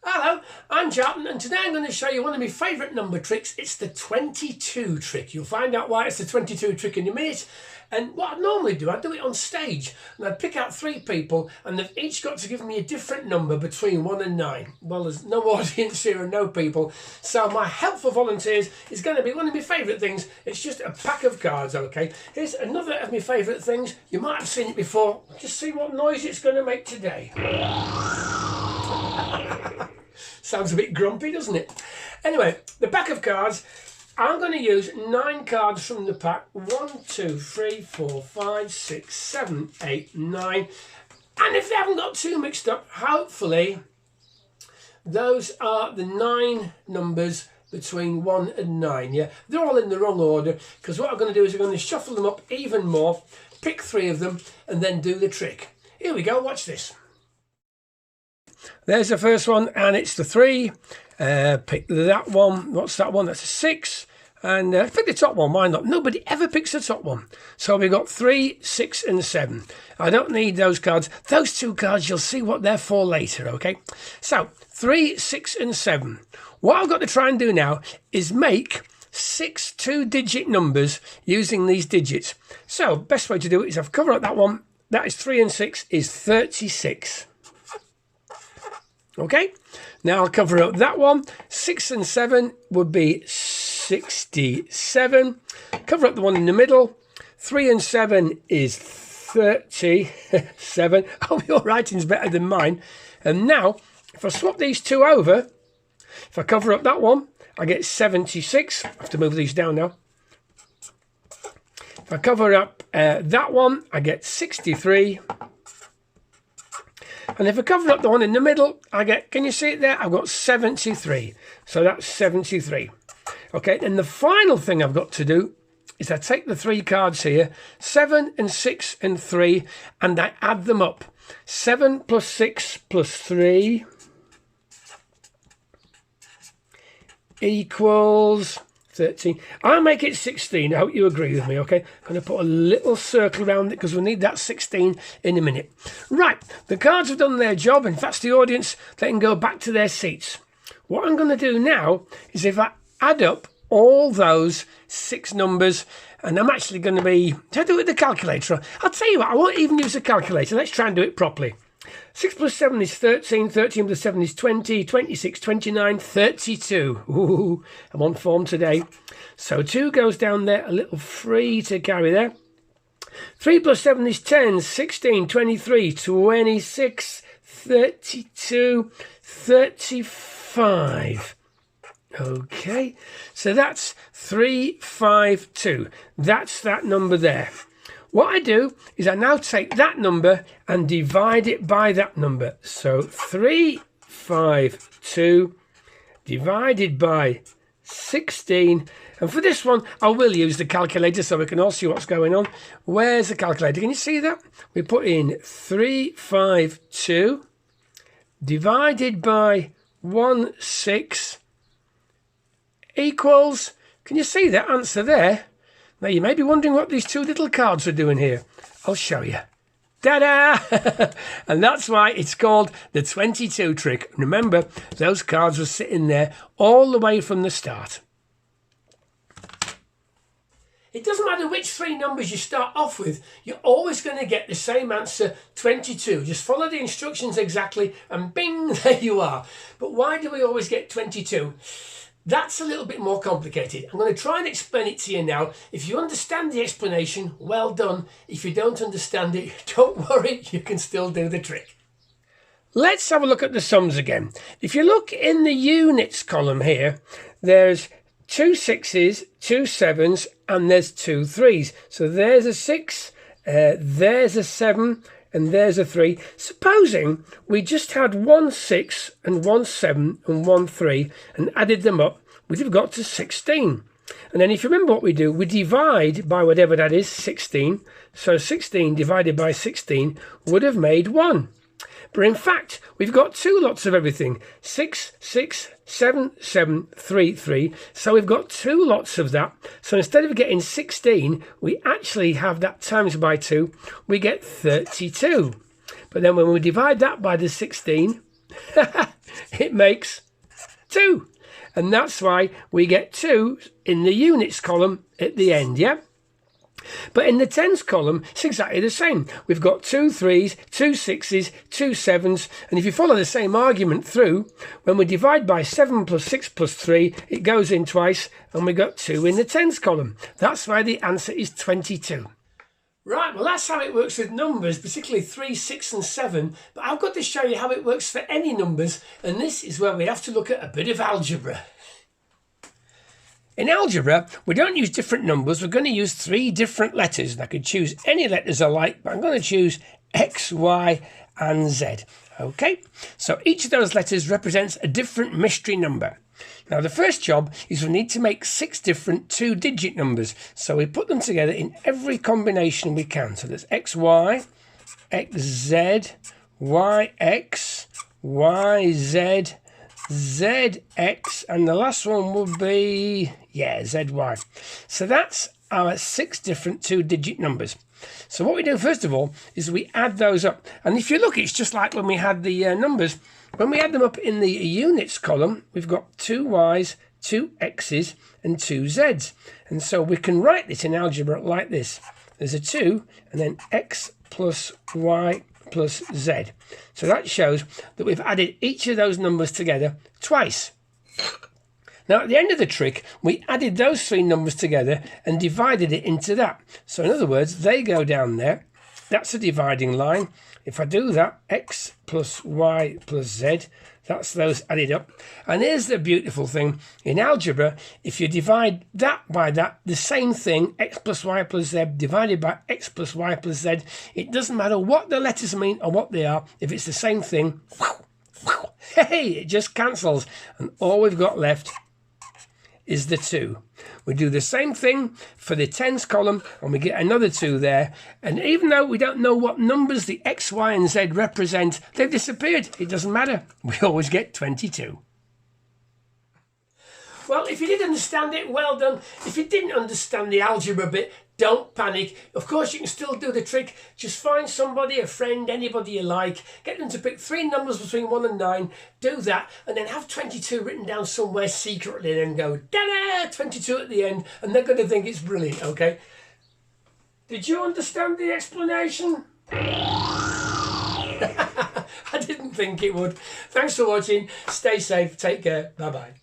Hello, I'm Charlton, and today I'm going to show you one of my favourite number tricks. It's the 22 trick. You'll find out why it's the 22 trick in a minute. And what I'd normally do, I'd do it on stage, and I'd pick out 3 people, and they've each got to give me a different number between 1 and 9. Well, there's no audience here and no people, so my help for volunteers is going to be one of my favourite things. It's just a pack of cards, okay? Here's another of my favourite things. You might have seen it before. Just see what noise it's going to make today. Sounds a bit grumpy, doesn't it? Anyway, the pack of cards, I'm going to use 9 cards from the pack. 1, 2, 3, 4, 5, 6, 7, 8, 9. And if they haven't got too mixed up, hopefully those are the 9 numbers between 1 and 9. Yeah, they're all in the wrong order, because what I'm going to do is I'm going to shuffle them up even more, pick 3 of them, and then do the trick. Here we go, watch this. There's the first one, and it's the 3. Pick that one. What's that one? That's a 6. And pick the top one. Why not? Nobody ever picks the top one. So we've got 3, 6, and 7. I don't need those cards. Those 2 cards, you'll see what they're for later, okay? So 3, 6, and 7. What I've got to try and do now is make 6 2-digit numbers using these digits. So best way to do it is I've covered up that one. That is 3 and 6 is 36. Okay, now I'll cover up that one. 6 and 7 would be 67. Cover up the one in the middle. 3 and 7 is 37. Oh, your writing's better than mine. And now, if I swap these 2 over, if I cover up that one, I get 76. I have to move these down now. If I cover up that one, I get 63. And if I cover up the one in the middle, I get, can you see it there? I've got 73. So that's 73. Okay, and the final thing I've got to do is I take the 3 cards here, 7 and 6 and 3, and I add them up. 7 plus 6 plus 3 equals 13. I'll make it 16. I hope you agree with me, okay? I'm going to put a little circle around it because we need that 16 in a minute. Right, the cards have done their job, and if that's the audience, they can go back to their seats. What I'm going to do now is if I add up all those 6 numbers, and I'm actually going to be, should I do it with the calculator? I'll tell you what, I won't even use a calculator. Let's try and do it properly. 6 plus 7 is 13, 13 plus 7 is 20, 26, 29, 32. Ooh, I'm on form today. So 2 goes down there, a little 3 to carry there. 3 plus 7 is 10, 16, 23, 26, 32, 35. Okay, so that's 352. That's that number there. What I do is I now take that number and divide it by that number. So 352 divided by 16. And for this one, I will use the calculator so we can all see what's going on. Where's the calculator? Can you see that? We put in 352 divided by 16 equals, can you see that answer there? Now, you may be wondering what these 2 little cards are doing here. I'll show you. Ta-da! And that's why it's called the 22 trick. Remember, those cards were sitting there all the way from the start. It doesn't matter which 3 numbers you start off with, you're always going to get the same answer, 22. Just follow the instructions exactly, and bing, there you are. But why do we always get 22? That's a little bit more complicated. I'm going to try and explain it to you now. If you understand the explanation, well done. If you don't understand it, don't worry, you can still do the trick. Let's have a look at the sums again. If you look in the units column here, there's 2 6s, 2 7s, and there's 2 3s. So there's a 6, there's a 7, and there's a 3. Supposing we just had 1 6 and 1 7 and 1 3 and added them up, we'd have got to 16. And then if you remember what we do, we divide by whatever that is, 16. So 16 divided by 16 would have made 1. But in fact, we've got 2 lots of everything. 6, 6, 7, 7, 3, 3. So we've got 2 lots of that. So instead of getting 16, we actually have that times by 2. We get 32. But then when we divide that by the 16, it makes 2. And that's why we get 2 in the units column at the end, yeah? But in the tens column, it's exactly the same. We've got 2 3s, 2 6s, 2 7s, and if you follow the same argument through, when we divide by 7 plus 6 plus 3, it goes in twice, and we got 2 in the tens column. That's why the answer is 22. Right, well that's how it works with numbers, particularly 3, 6 and 7, but I've got to show you how it works for any numbers, and this is where we have to look at a bit of algebra. In algebra, we don't use different numbers, we're going to use 3 different letters, and I could choose any letters I like, but I'm going to choose X, Y and Z. Okay, so each of those letters represents a different mystery number. Now the first job is we need to make 6 different 2-digit numbers, so we put them together in every combination we can. So there's XY, XZ, YX, YZ, ZX, and the last one would be, ZY. So that's our 6 different 2-digit numbers. So what we do first of all is we add those up. And if you look, it's just like when we had the numbers. When we add them up in the units column, we've got 2 Ys, 2 X's and 2 Z's. And so we can write this in algebra like this. There's a 2 and then X plus Y plus Z. So that shows that we've added each of those numbers together twice. Now at the end of the trick, we added those 3 numbers together and divided it into that. So in other words, they go down there. That's a dividing line. If I do that, X plus Y plus Z, that's those added up. And here's the beautiful thing. In algebra, if you divide that by that, the same thing, X plus Y plus Z divided by X plus Y plus Z, it doesn't matter what the letters mean or what they are. If it's the same thing, hey, it just cancels. And all we've got left is the 2. We do the same thing for the tens column and we get another 2 there. And even though we don't know what numbers the X, Y and Z represent, they've disappeared. It doesn't matter. We always get 22. Well, if you did understand it, well done. If you didn't understand the algebra bit, don't panic. Of course, you can still do the trick. Just find somebody, a friend, anybody you like. Get them to pick 3 numbers between 1 and 9. Do that, and then have 22 written down somewhere secretly, and then go, da-da, 22 at the end, and they're going to think it's brilliant, okay? Did you understand the explanation? I didn't think it would. Thanks for watching. Stay safe. Take care. Bye-bye.